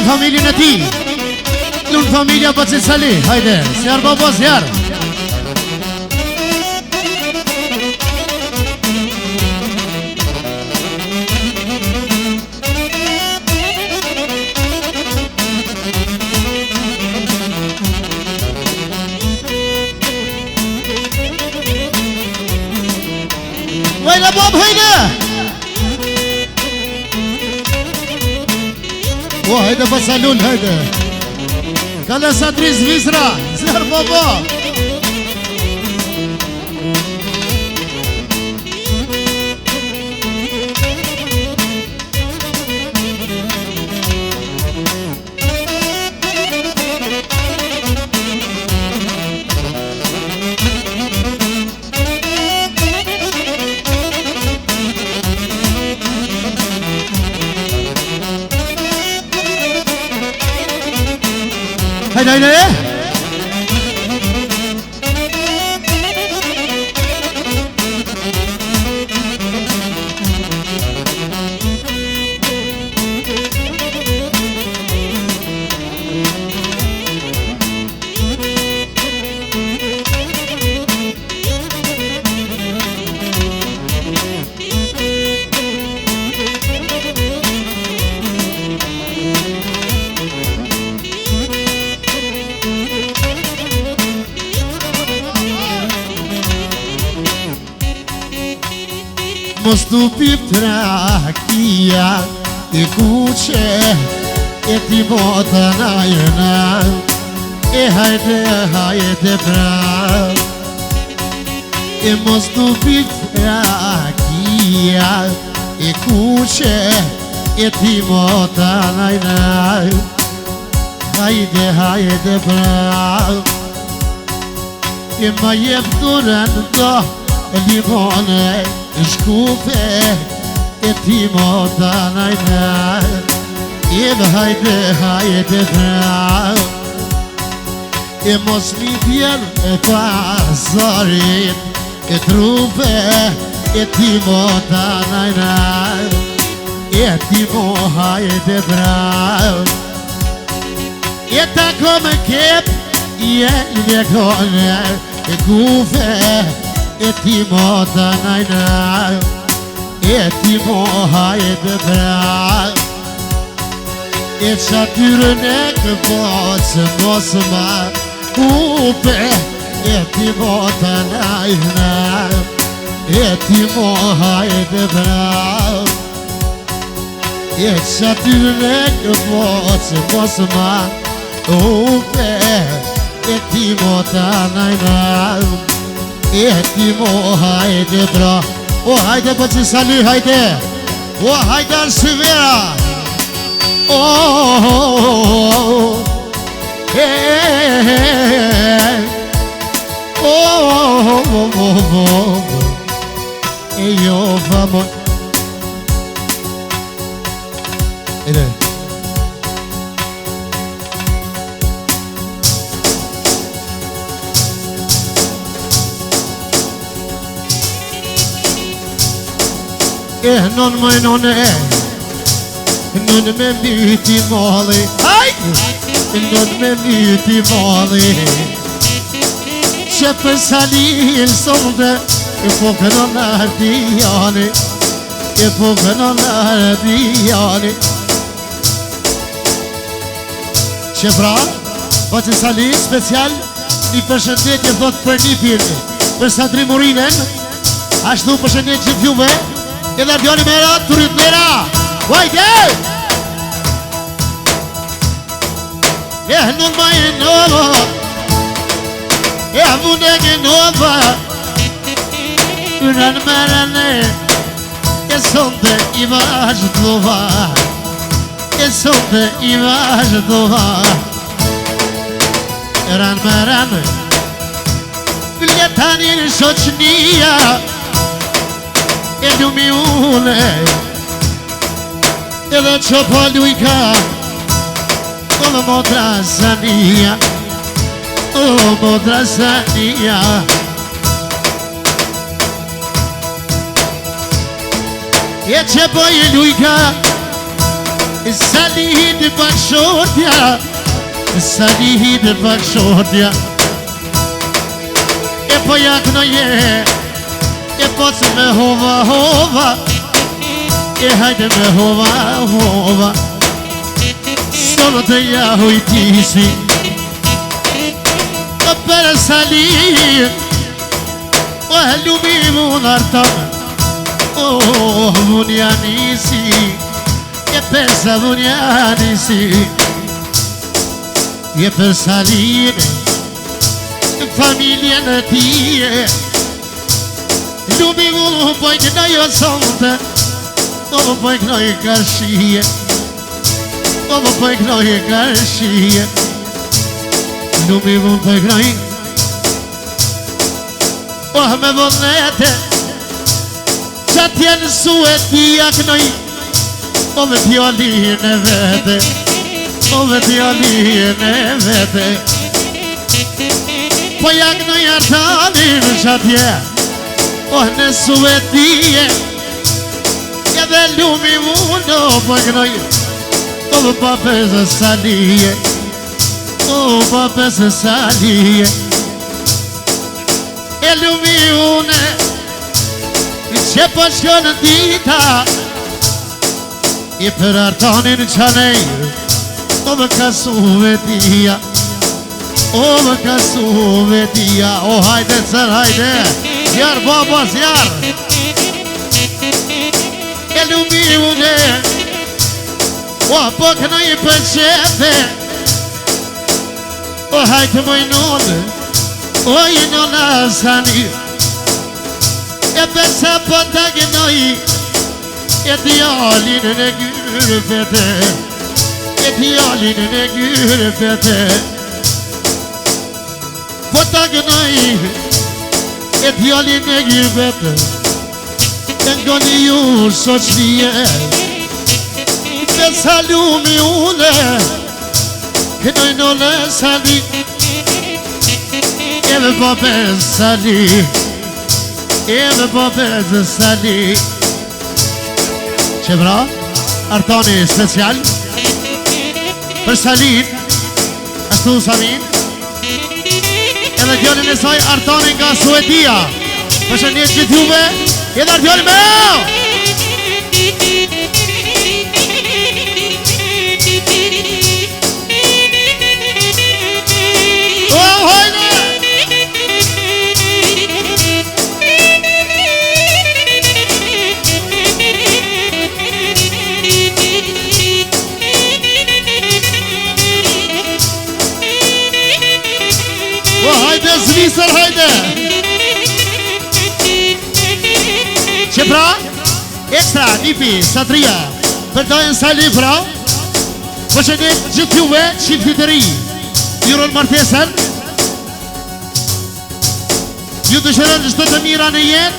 familjen e ti. Lunë familja Baci Sali. Hajde, zjarë babo, zjarë. Hajde bab, hajde. O, hajde Basalun, hajde. Kale Sadris Vizra, zjarë baba. Hajde, hajde. Mos t'u pip trakia e kuqe e ti bota na jena e hajde, hajde pra e mos t'u pip trakia e kuqe e ti bota na jena hajde, hajde pra e ma jep duren do e limone shkupe e ti mota najna e dhe hajde, hajde pra e mos mi vjen e pazarit e trupe e ti mota najna e ti mo hajde pra e tako me kep e ljekone e kufe e ti mota najna e ti mo hajde pra e qatyrën e këpocë mos ma upe e ti mota najna e ti mo hajde pra e qatyrën e këpocë mos ma upe e ti mota najna e ti mo hajde pra o hajde Baci Sali hajde o hajde Arsivera o e jo vamo ede non më none non me myti mali non me myti mali që për Salin sonde e po kënon ardijani e po kënon ardijani që pra Baci Sali special një përshëndetje thot për një pirë për Sadri Murinen ashtu përshëndetje që t'juve edhe Ardjani Mera, Turit Mera Vajde! Non mai nova mune che nova Uran Merane e sonde i vash dova e sonde i vash dova Uran Merane Ljetani në shoqnia e lumiune edhe që po lujka o modra zania o modra zania e që po i lujka Salihit pak shortja, salihit pak shortja. E po jak no je, e po që me hova, hova. E hajde me hova, hova. Solo të jahu i tisi. O për salih, o lumi mun artan. O mun janisi. E per Savoniani sì, e per salire famiglia natie, lumi volo poi che noi sonte, dopo poi che noi cascie, dopo poi che noi cascie, lumi volo poi che noi, oh me volete, già tieni su e dia che noi. Ove t'jolline vete, ove t'jolline vete. Po jak në jartanin qatje, oh në suvetije. Edhe lumi mundo po gnoj, ove papese salije, ove papese salije. E lumi une, që po shkonë dita. E për artanin qanej, o më kasu vetia, o më kasu vetia. O hajde cër, hajde, zjarë baba, zjarë. E lumi une, o po këna i përqete. O hajde më i nënë, o i nënë asani. E përsa po të gënoj, e djalin në gyrëfete, e djalin në gyrëfete. Po ta gënoj, e djalin në gyrëfete. E ngoni ju soqlije, e salumi une, e noj nële sali, e me pape sali, e me pape sali. Që bra, artani special për Salin, ashtu Samin. Edhe djallin e saj artani nga Suedia. Për shënjet që t'juve, edhe djallin me Zvicër hajde. Që pra, ekstra, nipi, satria, përdojnë Sali pra. Po që ne gjithë juve, qifti të ri, juron martesën. Ju të shërën gjithë të mira në jetë.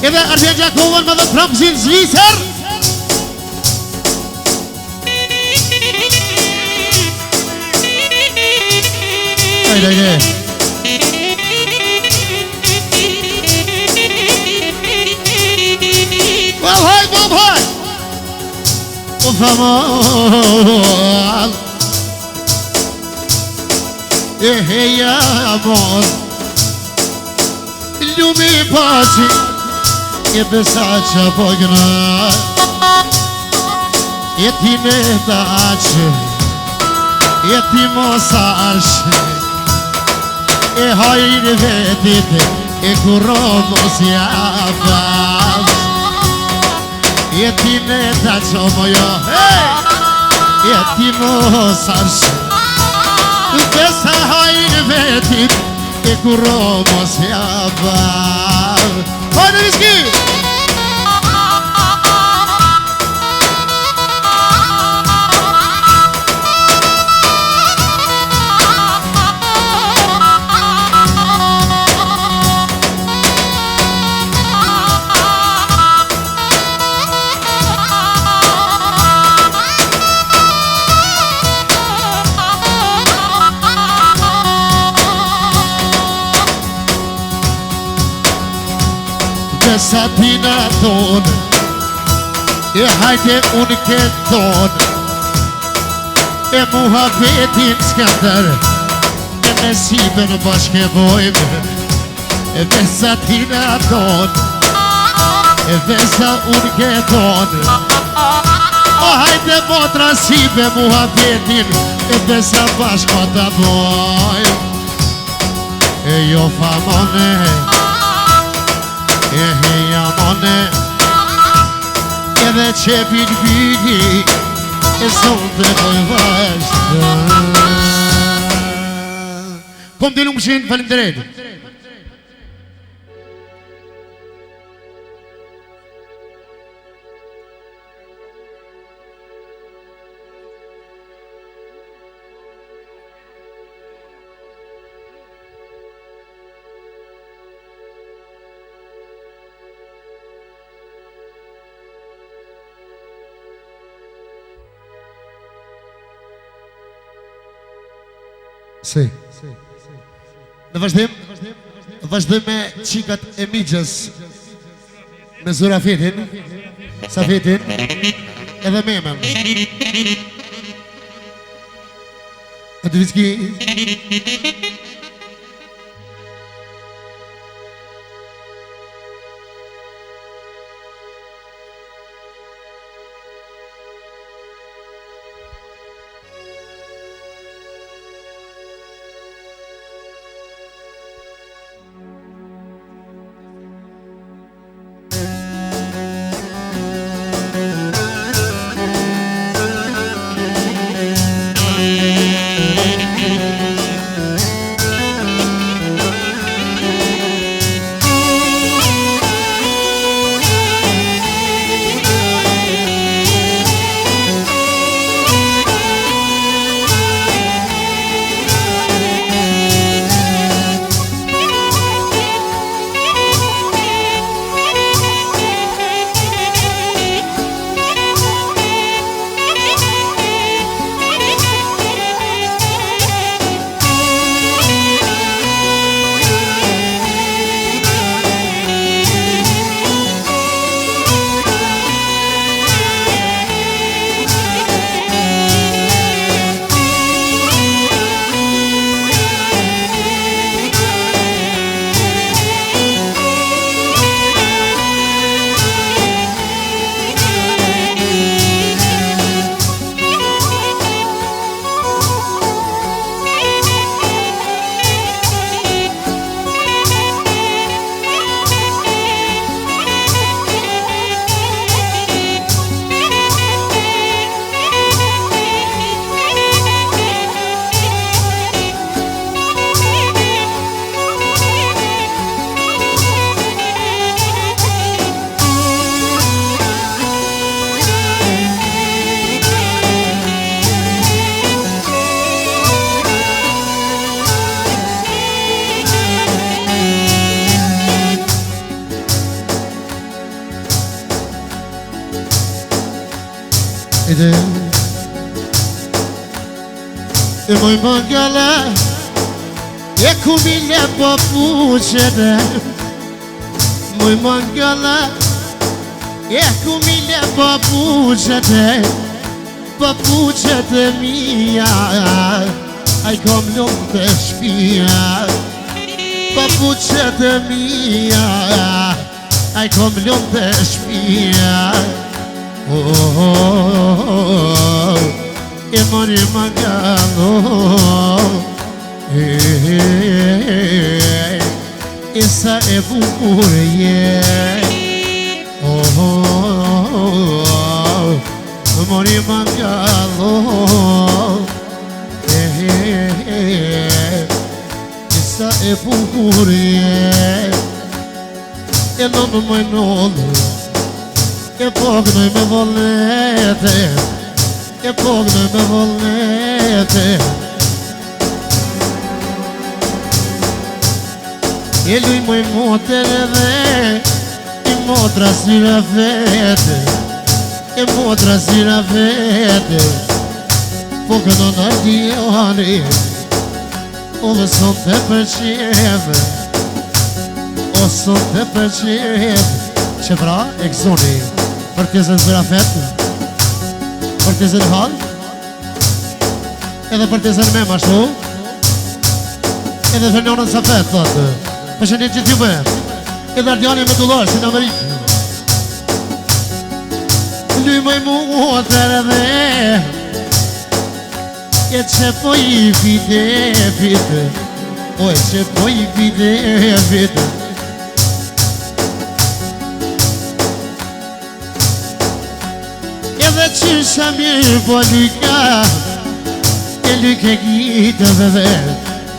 Edhe Arben Gjakovën më dhe pramëzin Zvicër. Hajde, hajde. O famal, e heja amor, lumi paci, e besa që po gëna, e ti me daqe, e ti mos ashe, e hajri vetit, e kuro mos jabas. E ti me daqo mojo, e ti mos ashe, besa hajri vetit, e kuro mos jabas. Hajde viski! Satina tonë E hajde unë këtë tonë E muhabetin s'këndër E nesibe në bashke bojmë E vesa tina tonë E vesa unë këtë tonë O hajde motra sibe muhabetin E vesa bashko të bojmë E jo famone E heja mone Edhe që bini E sonë të bëjë vashtë Kom të lumë shenë, falim të redë Si. Në vazhdim me qikat e migjës Me zura fetin Safetin Edhe memen A të vizki E moj mangala E kumile papuqete Moj mangala E kumile papuqete Papuqete mia Aj kom lumë të shpia Papuqete mia Aj kom lumë të shpia E mori mangalo E sa e bukur je Mori mangalo E sa e bukur je E nonë më nonë E pognoj me volete E pognoj me volete E luj moj moter edhe I motra si la vete E motra si la vete Po këno në djani O dhe son të përqeve O son të përqeve Që pra e këzoni Për të zënë zërafet, për të zënë hal, edhe për të zënë mem ashtu, edhe për njërën safet, thotë, për shëndet që t'ju me, edhe ardjani me dollar, si në Amerikë. Luj moj motër edhe, e që po i vite, o e që po i vite. Edhe që shë mirë po lyka, e lyke gjitë dhe vetë,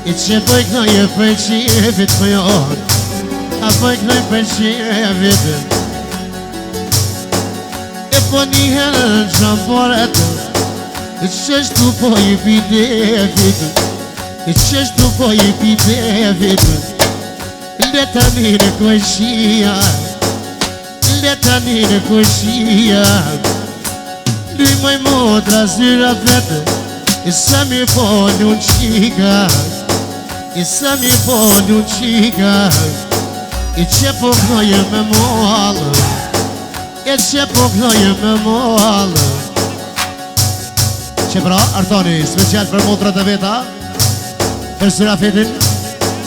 e që po i knoj e për qivit për jonë, a po i knoj për qivit. E po njëherë në gjamboret, e qështu po i vite, e qështu po i vite, leta një në kojshia, leta një në kojshia. Luj moj motra zyra vete, e sa mi po një qika, e sa mi po një qika, e që po knoje me mollë, e që po knoje me mollë. Që pra, Artoni, special për motrat e veta, për Syrafetin,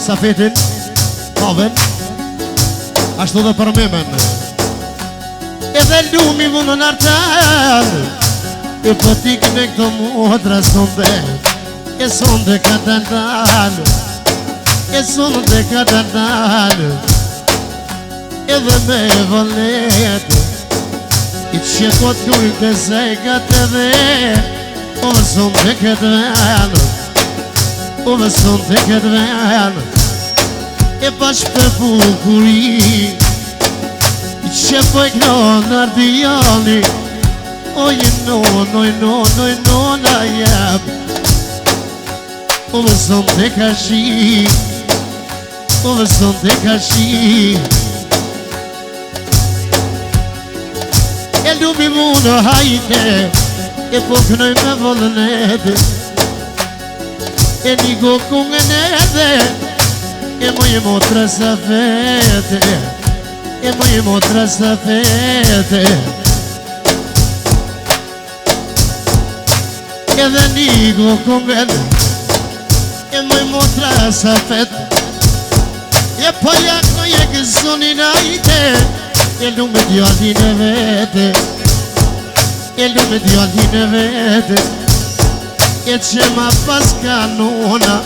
Safetin, Paven, ashtu dhe për memen. Edhe lumi më në artan, e po t'ik në këto motra sonde, e sonde ka të ndalë, e sonde ka të ndalë, edhe me vëllet, i që po t'kuj të zegat edhe, o vë sonde këtë venë, o vë sonde këtë venë, e pash për bukuri, që po e kënon ardijani, oj non a jep, o vë sonde ka shi, o vë sonde ka shi. E lumi mu në hajte, e po kënoj me vëllënete, e një gokungën edhe, e moj motra sa fete, e moj motra sa fete. Edhe një gokungën, e moj motra sa fete, e po jakno je gëzonin ajte, e lume djallin e vete, e lume djallin e vete, e që ma pas ka nona,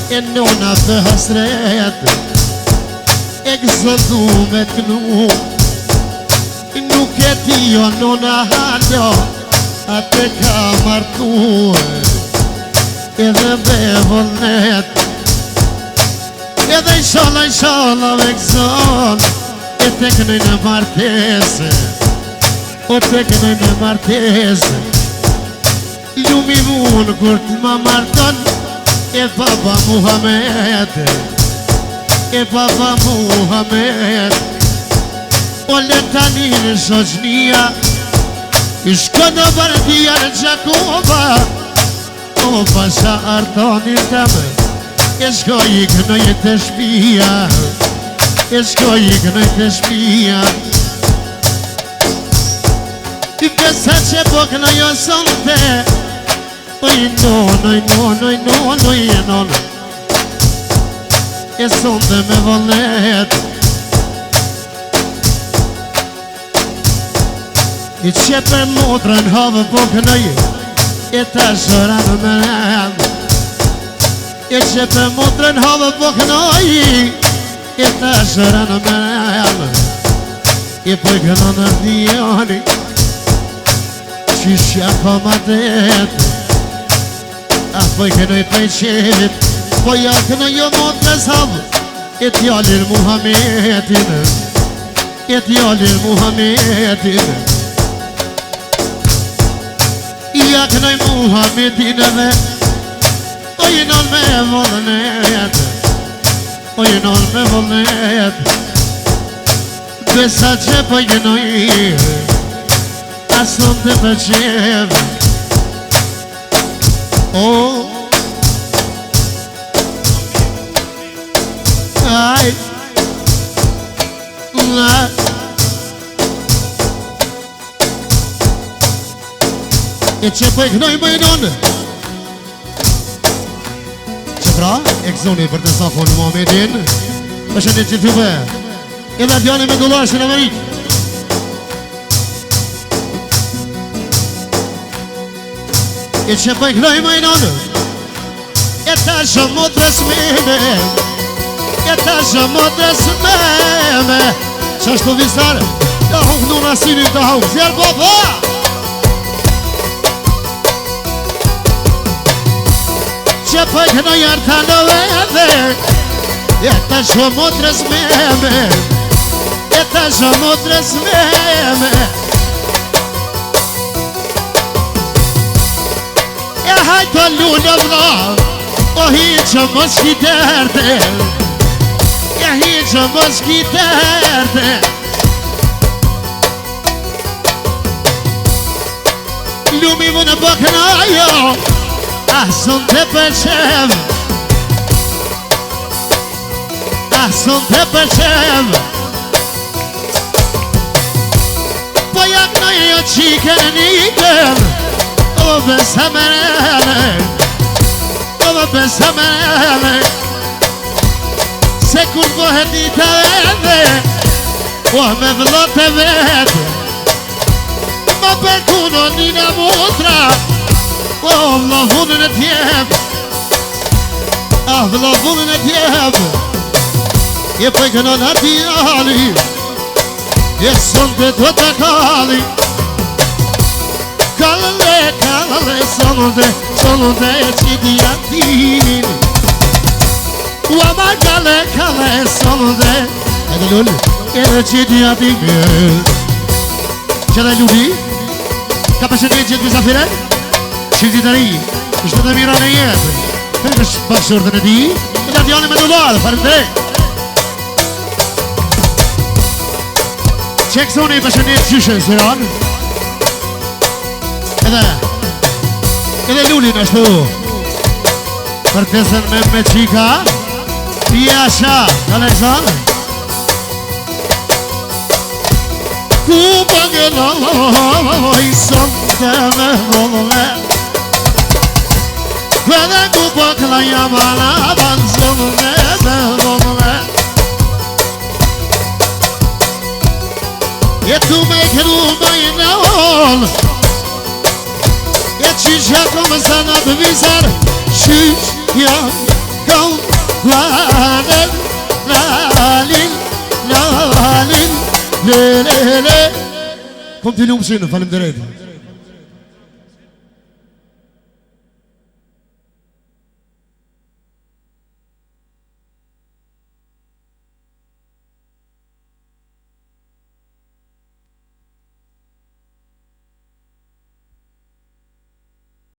e nona të hasret, e gëzëndu me t'knu, nuk e ti jo nona haljo, atë ka martu, edhe me vëllet, edhe i shala me gëzon, e te kënoj në martese, o te kënoj në martese. Lumi munë kur t'ma marton, e baba Muhammed, e baba Muhammed. O letani në shoqnia, i shko në bardia në Gjakova, o pasha Artoni teme, e shko i kënoj të shpia, e shko i kënoj të shpia. I pesa që po kënoj o sonte, oj nono, e sonte me vëllet. I që për motrën havë po kënoj, e ta shëra në mërëm. E që për motrën havë po kënoj, e ta shëra në mërëm. E po kënoj në rdijoni, qyshja ka ma detë, a po kënoj të qevit, po ja kënoj jo motrës havë, e t'jallir Muhammedin, e t'jallir Muhammedin. Ja kënoj Muhammedin edhe, o jenon me vëllënet, o jenon me vëllënet. Besa që po jenoj, asëm të përqev. Aj, që po e kënoj më i nonë që pra e këzoni për të safon në Muhammedin përshëndet që t'juve edhe djani me $1 në Amerikë e që po e kënoj më i nonë e ta shumë të resmime e ta shumë të resmime që është të visarë ja hukë në nasinin të hukë zjerë po po që po e kënoj arta në vende e ta shumë të resmime e ta shumë të resmime e hajtë lullë vla o hiqë mos ki derde e hiqë mos ki derde lumi mu në bëkëna jo ahsun të përqem ahsun të përqem po jak në jo qike nikër o besa mërele o besa mërele se kur bëhet dita vende o me vlot e vete ma përkuno nina mutra o vlovunën e tjep a vlovunën e tjep e pëjkënon ati ali e sonde do të kali kalale sonde e qidi atin uama kale sonde edhe lull edhe qidi atin që dhe lulli ka përshëndet që të bizafiret qilti të ri ishte të mira në jetë për është bashkërtën e ti edhe djani me $1 farëm të rejt që kësoni përshëndet qyshe sëran edhe lullin ashtu për tesën me qika Jasha Alexan ku pëgëlloj sot të me vëllë Vede ku pëgëlloj jamana banzëm me vëllë e tu me këru me i nëllë e qysha kom së në të visar qysha kom lalin lalin lalin le le le kom të lumë shinë, falim të rejtë